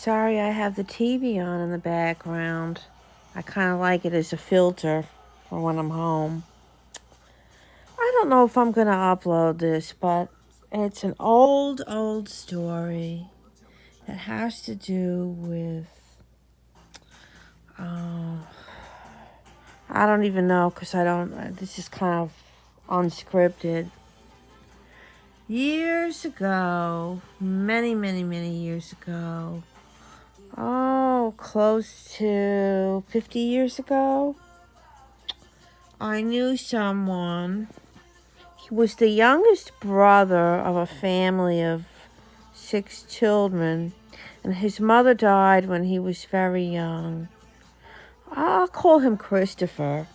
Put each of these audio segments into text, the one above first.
Sorry, I have the TV on in the background. I kind of like it as a filter for when I'm home. I don't know if I'm going to upload this, but it's an old story that has to do with. Uh, I don't even know because I don't. This is kind of unscripted. Years ago, many years ago, close to 50 years ago, I knew someone. He was the youngest brother of a family of 6 children, and his mother died when he was very young. I'll call him Christopher.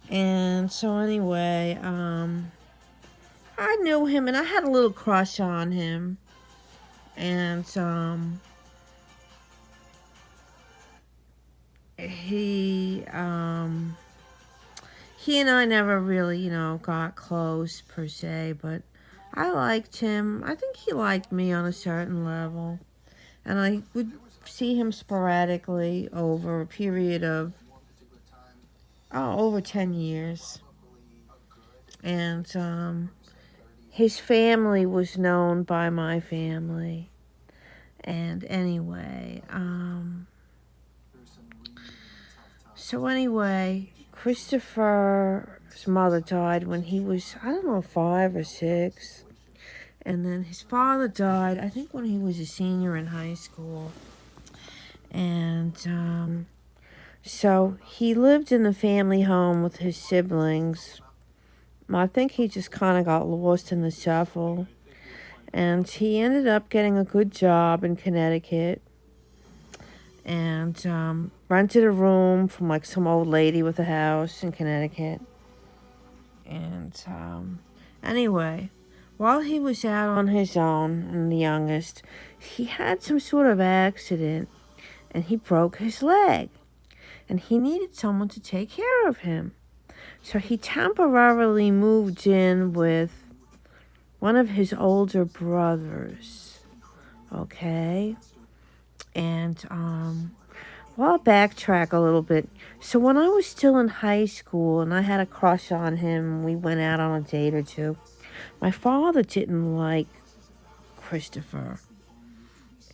And so anyway, I knew him and I had a little crush on him. And he and I never really, got close per se, but I liked him. I think he liked me on a certain level. And I would see him sporadically over a period of over 10 years. And his family was known by my family. And anyway, Christopher's mother died when he was, I don't know, 5 or 6. And then his father died, I think, when he was a senior in high school. And so he lived in the family home with his siblings. I think he just kind of got lost in the shuffle. And he ended up getting a good job in Connecticut. And rented a room from like some old lady with a house in Connecticut. And anyway, while he was out on his own, and the youngest, he had some sort of accident and he broke his leg. And he needed someone to take care of him. So he temporarily moved in with one of his older brothers. Okay? And well, I'll backtrack a little bit. So when I was still in high school and I had a crush on him, we went out on a date or two, my father didn't like Christopher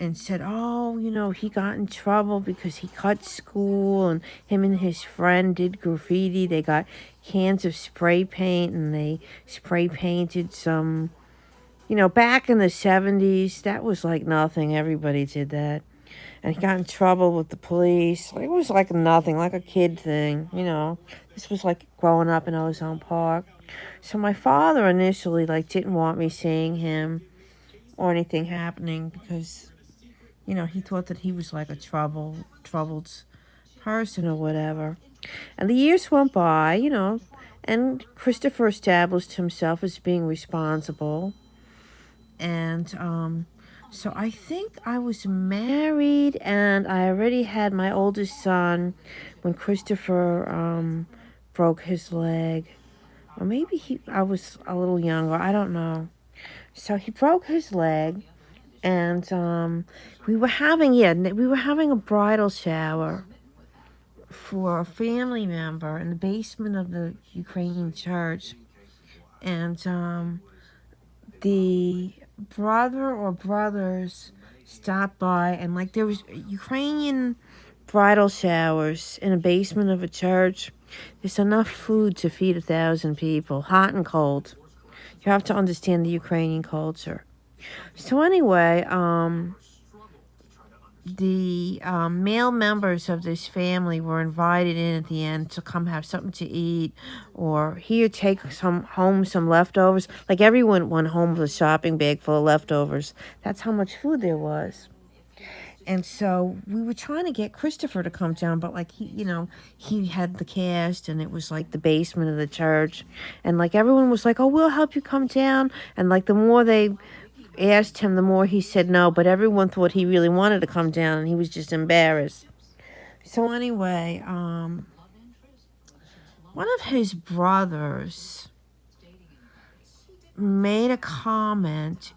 and said, he got in trouble because he cut school, and him and his friend did graffiti. They got cans of spray paint and they spray painted some, back in the 70s, that was like nothing. Everybody did that. And he got in trouble with the police. It was like nothing, like a kid thing, This was like growing up in Ozone Park. So my father initially didn't want me seeing him or anything happening because, he thought that he was like a troubled person or whatever. And the years went by, and Christopher established himself as being responsible. And so I think I was married and I already had my oldest son when Christopher broke his leg. Or maybe I was a little younger, I don't know. So he broke his leg, and we were having a bridal shower for a family member in the basement of the Ukrainian church. And the brother or brothers stopped by, and there was Ukrainian bridal showers in a basement of a church. There's enough food to feed 1,000 people, hot and cold. You have to understand the Ukrainian culture. So anyway, the male members of this family were invited in at the end to come have something to eat, or here, take some leftovers. Like, everyone went home with a shopping bag full of leftovers. That's how much food there was. And so we were trying to get Christopher to come down, but he had the cast, and it was the basement of the church, and everyone was like, "Oh, we'll help you come down." And the more they asked him, the more he said no, but everyone thought he really wanted to come down, and he was just embarrassed. So anyway, one of his brothers made a comment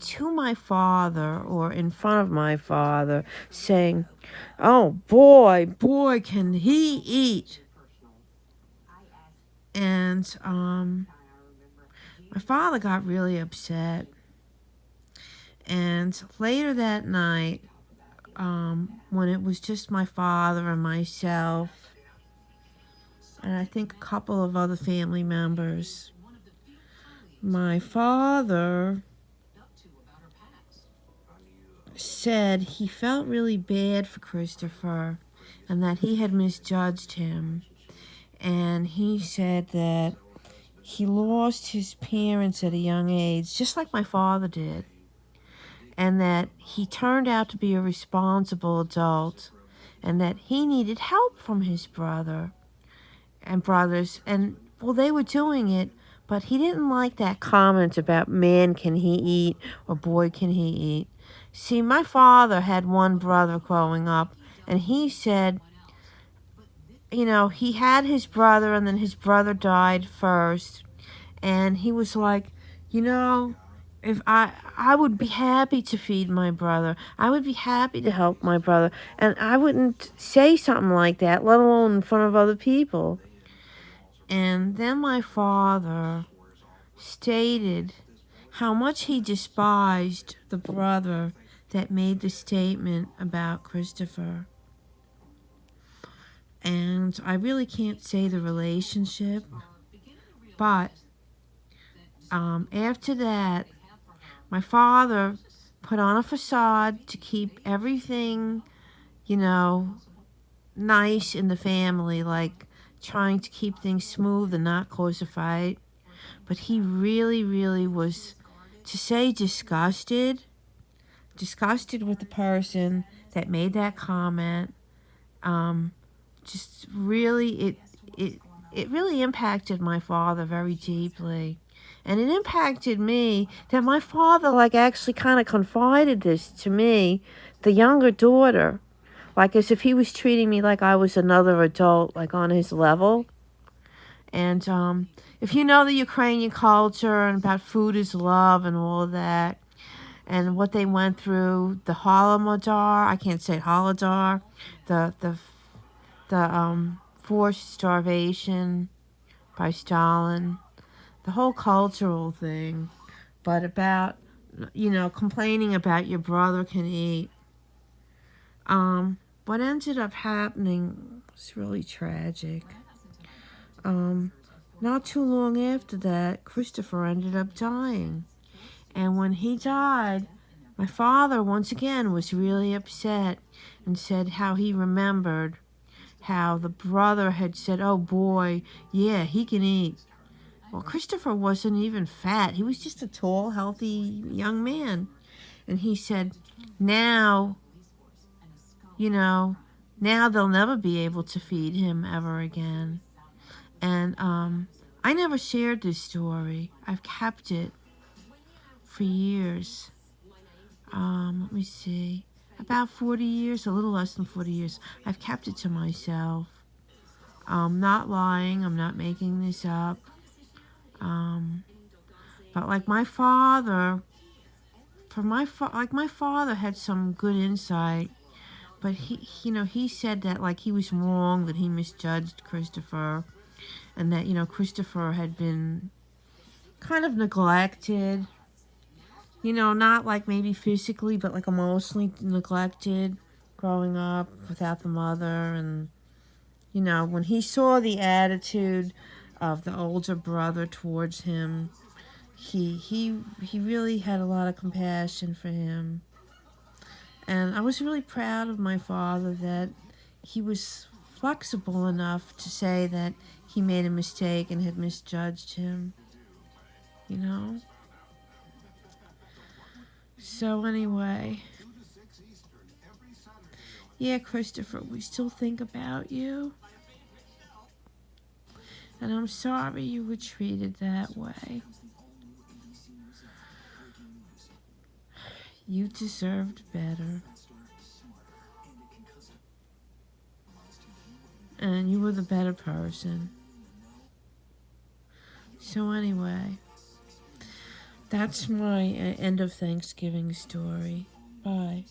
to my father or in front of my father saying, "Oh boy, can he eat." And my father got really upset. And later that night, when it was just my father and myself, and I think a couple of other family members, my father said he felt really bad for Christopher and that he had misjudged him. And he said that he lost his parents at a young age, just like my father did. And that he turned out to be a responsible adult and that he needed help from his brother and brothers. And, well, they were doing it, but he didn't like that comment about man can he eat or boy can he eat. See, my father had one brother growing up, and he said, you know, he had his brother, and then his brother died first. And he was like, you know, if I would be happy to feed my brother. I would be happy to help my brother. And I wouldn't say something like that, let alone in front of other people. And then my father stated how much he despised the brother that made the statement about Christopher. And I really can't say the relationship, but after that, my father put on a facade to keep everything, you know, nice in the family, like trying to keep things smooth and not cause a fight. But he really, really was, to say disgusted with the person that made that comment. Just really, it really impacted my father very deeply. And it impacted me that my father, like, actually kind of confided this to me, the younger daughter, like as if he was treating me like I was another adult, like on his level. And if you know the Ukrainian culture and about food is love and all of that, and what they went through, the Holodomor, I can't say Holodomor, the forced starvation by Stalin, the whole cultural thing, but about, you know, complaining about your brother can eat. What ended up happening was really tragic. Not too long after that, Christopher ended up dying. And when he died, my father once again was really upset and said how he remembered how the brother had said, "Oh boy, yeah, he can eat." Well, Christopher wasn't even fat. He was just a tall, healthy young man. And he said, now, you know, now they'll never be able to feed him ever again. And I never shared this story. I've kept it for years. Let me see. About 40 years, a little less than 40 years. I've kept it to myself. I'm not lying. I'm not making this up. But like my father, my father had some good insight. But he said that like he was wrong, that he misjudged Christopher, and that Christopher had been kind of neglected. Not like maybe physically, but like emotionally neglected growing up without the mother. And, when he saw the attitude of the older brother towards him, he really had a lot of compassion for him. And I was really proud of my father that he was flexible enough to say that he made a mistake and had misjudged him. So anyway, yeah, Christopher, we still think about you. And I'm sorry you were treated that way. You deserved better. And you were the better person. So anyway, That's my end of Thanksgiving story. Bye.